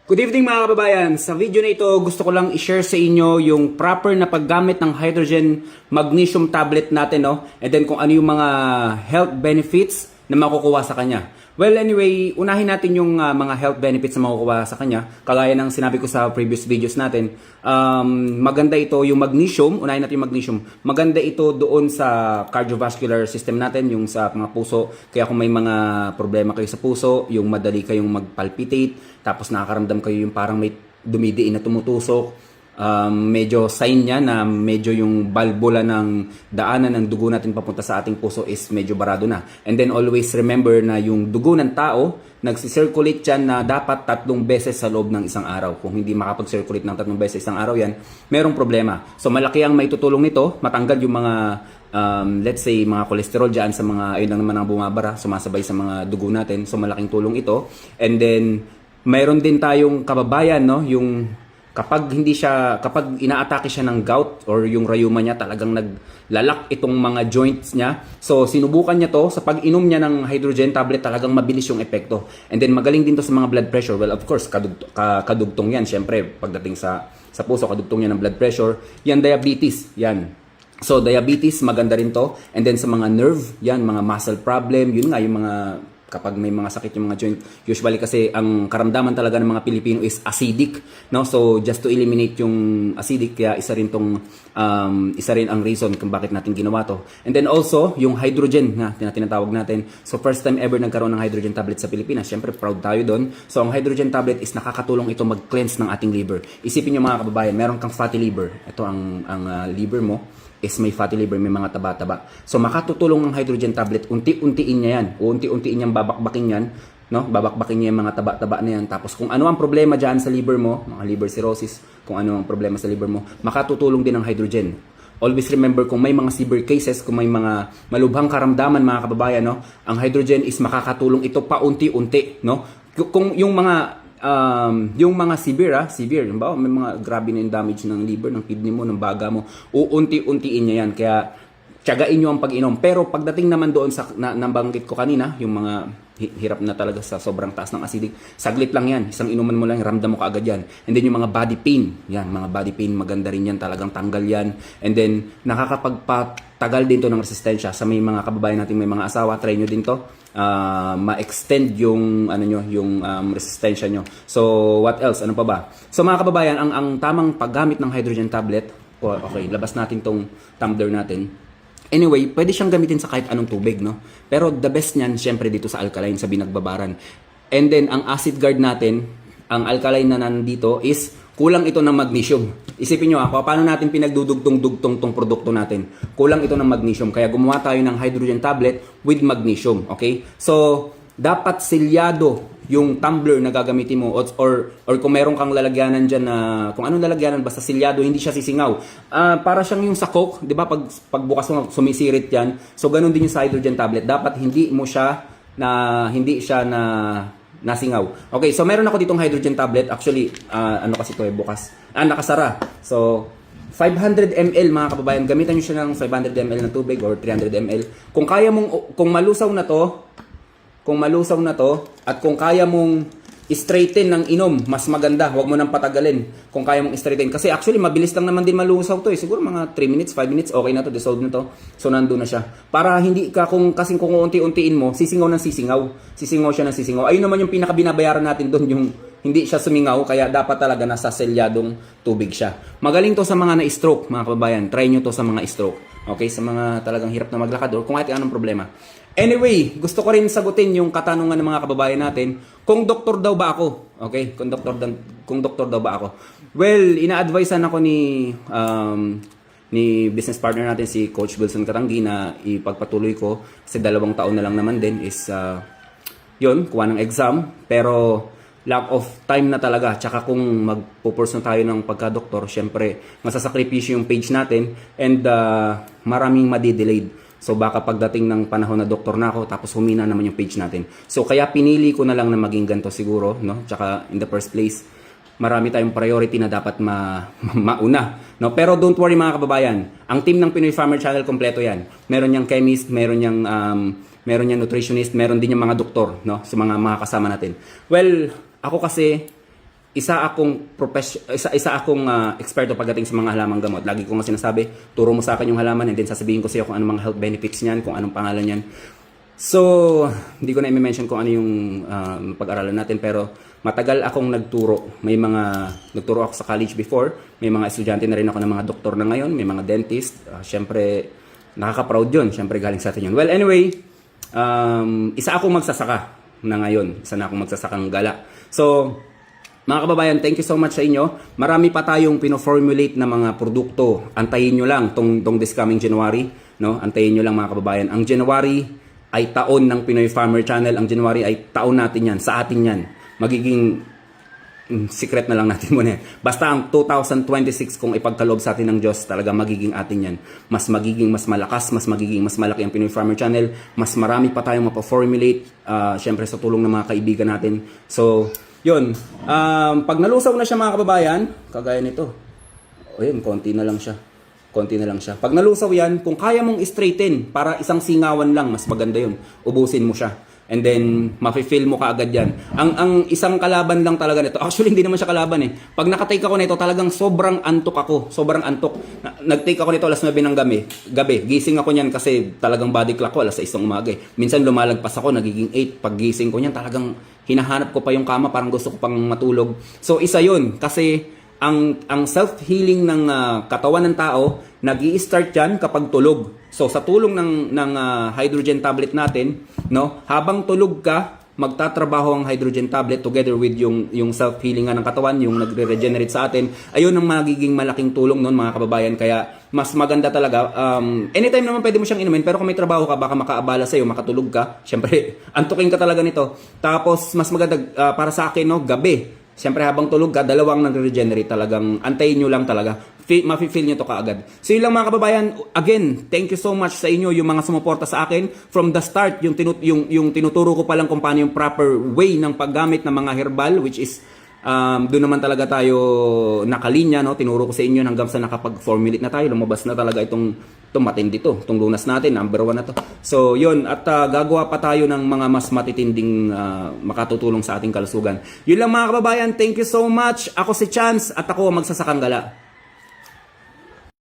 Good evening mga kababayan. Sa video na ito, gusto ko lang i-share sa inyo yung proper na paggamit ng hydrogen magnesium tablet natin, no? And then kung ano yung mga health benefits na makukuha sa kanya. Well, anyway, unahin natin yung mga health benefits na makukuha sa kanya. Kagaya ng sinabi ko sa previous videos natin, maganda ito yung magnesium. Unahin natin yung magnesium. Maganda ito doon sa cardiovascular system natin, yung sa mga puso. Kaya kung may mga problema kayo sa puso, yung madali kayong magpalpitate, tapos nakakaramdam kayo yung parang may dumidiin na tumutusok, medyo sign niya na medyo yung valvula ng daanan ng dugo natin papunta sa ating puso is medyo barado na. And then always remember na yung dugo ng tao, nagsisirculate yan na dapat 3 beses sa loob ng isang araw. Kung hindi makapag-circulate ng 3 beses sa isang araw yan, merong problema. So malaki ang may tutulong nito, matanggal yung mga let's say mga cholesterol dyan sa mga, ayun lang naman ang bumabara, sumasabay sa mga dugo natin. So malaking tulong ito. And then mayroon din tayong kababayan, no, yung kapag inaatake siya ng gout or yung rayuma niya, talagang naglalak itong mga joints niya. So sinubukan niya to, sa pag-inom niya ng hydrogen tablet, talagang mabilis yung epekto. And then magaling din to sa mga blood pressure. Well, of course, kadugtong yan. Syempre, pagdating sa puso, kadugtong yan ng blood pressure. Yan, diabetes. Yan. So diabetes, maganda rin to. And then sa mga nerve, yan, mga muscle problem, yun nga, yung mga kapag may mga sakit yung mga joint, usually kasi ang karamdaman talaga ng mga Pilipino is acidic, no? So just to eliminate yung acidic, kaya isa rin ang reason kung bakit natin ginawa to. And then also yung hydrogen na tinatawag natin. So first time ever nagkaroon ng hydrogen tablet sa Pilipinas. Syempre proud tayo doon. So ang hydrogen tablet is nakakatulong ito mag-cleanse ng ating liver. Isipin niyo mga kababayan, meron kang fatty liver. Ito ang liver mo is may fatty liver, may mga taba-taba. So makatutulong ng hydrogen tablet, unti-untiin niya yan. Unti-untiin niyang babakbakin yan, no? Babakbakin niya yung mga taba-taba na yan. Tapos kung ano ang problema diyan sa liver mo, mga liver cirrhosis, kung ano ang problema sa liver mo, makatutulong din ang hydrogen. Always remember, kung may mga severe cases, kung may mga malubhang karamdaman mga kababayan, no, ang hydrogen is makakatulong ito paunti-unti, no? Kung yung mga severe, may mga grabe na yung damage ng liver, ng kidney mo, ng baga mo, uunti-untiin niya yan. Kaya tiyagain nyo ang pag-inom. Pero pagdating naman doon sa nabanggit ko kanina, yung mga hirap na talaga sa sobrang taas ng acidic, saglit lang yan. Isang inuman mo lang, ramdam mo kaagad yan. And then yung mga body pain, yan, mga body pain, maganda rin yan, talagang tanggal yan. And then nakakapagpatagal din to ng resistensya sa may mga kababayan natin may mga asawa. Try nyo din to, ma-extend yung resistensya nyo. So what else? Ano pa ba? So mga kababayan, ang tamang paggamit ng hydrogen tablet, okay, labas natin tong tumbler natin. Anyway, pwede siyang gamitin sa kahit anong tubig, no? Pero the best niyan, syempre dito sa alkaline, sa binagbabaran. And then, ang acid guard natin, ang alkaline na nandito is kulang ito ng magnesium. Isipin nyo ako, paano natin pinagdudugtong-dugtong tong produkto natin? Kulang ito ng magnesium. Kaya gumawa tayo ng hydrogen tablet with magnesium, okay? So, dapat selyado yung tumbler na gagamitin mo, or kung meron kang lalagyanan dyan na, kung anong lalagyanan, basta selyado, hindi siya sisingaw. Para siyang yung sa Coke, di ba, pag bukas mo, sumisirit yan. So, ganun din yung sa hydrogen tablet. Dapat hindi siya nasingaw. Okay, so meron ako ditong hydrogen tablet. Actually, ano kasi ito bukas. Nakasara. So, 500 ml mga kababayan. Gamitan nyo siya ng 500 ml na tubig or 300 ml. Kung malusaw na to, at kung kaya mong straighten ng inom, mas maganda. Huwag mo nang patagalin kung kaya mong straighten. Kasi actually, mabilis lang naman din malusaw to. Siguro mga 3 minutes, 5 minutes, okay na to, dissolve na to. So, nandun na siya. Para hindi ka, kung unti-untiin mo, sisingaw ng sisingaw. Sisingaw siya ng sisingaw. Ayun naman yung pinakabinabayaran natin doon, yung hindi siya sumingaw, kaya dapat talaga nasa selyadong tubig siya. Magaling to sa mga na-stroke, mga kababayan. Try nyo to sa mga stroke. Okay? Sa mga talagang hirap na maglakad or kung kahit anong problema. Anyway, gusto ko rin sagutin yung katanungan ng mga kababayan natin, kung doktor daw ba ako? Okay? Kung doktor daw ba ako? Well, ina-advisean ako ni business partner natin, si Coach Wilson Katanggi, na ipagpatuloy ko kasi 2 taon na lang naman din is kuha ng exam, pero lack of time na talaga. Tsaka kung magpo-pursue tayo ng pagka-doktor, syempre masasakripisyo yung page natin and maraming madidelayed. So baka pagdating ng panahon na doktor na ako, tapos humina naman yung page natin. So kaya pinili ko na lang na maging ganito siguro, no? Tsaka in the first place, marami tayong priority na dapat mauna, no? Pero don't worry mga kababayan, ang team ng Pinoy Farmer Channel kompleto yan. Meron niyang chemist, meron niyang nutritionist, meron din yung mga doktor, no? Sa mga kasama natin. Well, ako kasi isa akong eksperto pagdating sa mga halamang gamot. Lagi ko nga sinasabi, turo mo sa akin yung halaman and then sasabihin ko sa iyo kung anong mga health benefits niyan, kung anong pangalan niyan. So, hindi ko na i-mention kung ano yung pag-aralan natin, pero matagal akong nagturo. Nagturo ako sa college before, may mga estudyante na rin ako ng mga doktor na ngayon, may mga dentist. Syempre, nakaka-proud yun. Syempre, galing sa atin yun. Well, anyway, isa akong magsasaka na ngayon. Isa na akong magsasakang gala. So, mga kababayan, thank you so much sa inyo. Marami pa tayong pino-formulate na mga produkto. Antayin nyo lang tong this coming January. No? Antayin nyo lang mga kababayan. Ang January ay taon ng Pinoy Farmer Channel. Ang January ay taon natin yan. Sa atin yan. Magiging secret na lang natin muna. Basta ang 2026 kung ipagkaloob sa atin ng Diyos, talaga magiging atin yan. Mas magiging mas malakas, mas magiging mas malaki ang Pinoy Farmer Channel. Mas marami pa tayong mapaformulate. Syempre sa tulong ng mga kaibigan natin. So, yun. Pag nalusaw na siya mga kababayan, kagaya nito. O yun, konti na lang siya. Pag nalusaw yan, kung kaya mong straighten para isang singawan lang, mas maganda yun. Ubusin mo siya. And then, mafe-feel mo kaagad yan. Ang isang kalaban lang talaga nito. Actually, hindi naman siya kalaban eh. Pag nakatake ako nito, talagang sobrang antok ako. Sobrang antok. Nag-take ako nito alas 9 ng gabi. Gising ako niyan kasi talagang body clock ko alas 6 ng umaga eh. Minsan lumalagpas ako, nagiging 8. Pag gising ko niyan, talagang hinahanap ko pa yung kama, parang gusto ko pang matulog. So, isa yun. Kasi, ang self-healing ng katawan ng tao, nag-i-start yan kapag tulog. So, sa tulong ng hydrogen tablet natin, no, habang tulog ka, magtatrabaho ang hydrogen tablet together with yung self-healing ng katawan, yung nagre-regenerate sa atin. Ayun ang magiging malaking tulong noon mga kababayan. Kaya mas maganda talaga. Anytime naman pwede mo siyang inumin, pero kung may trabaho ka, baka makaabala sa'yo, makatulog ka. Siyempre, antukin ka talaga nito. Tapos, mas maganda para sa akin, no, gabi. Siyempre, habang tulog ka, dalawang nagre-regenerate talagang. Antayin nyo lang talaga. Mafe-feel nyo to kaagad. So yun lang mga kababayan. Again, thank you so much sa inyo, yung mga sumuporta sa akin. From the start, yung tinuturo ko pa lang kung paano yung proper way ng paggamit ng mga herbal, which is doon naman talaga tayo nakalinya, no? Tinuro ko sa inyo hanggang sa nakapag-formulate na tayo. Lumabas na talaga itong matindi to. Itong lunas natin, number 1 na to. So, yun. At gagawa pa tayo ng mga mas matitinding makatutulong sa ating kalusugan. Yun lang mga kababayan. Thank you so much. Ako si Chance at ako ang magsasakang gala.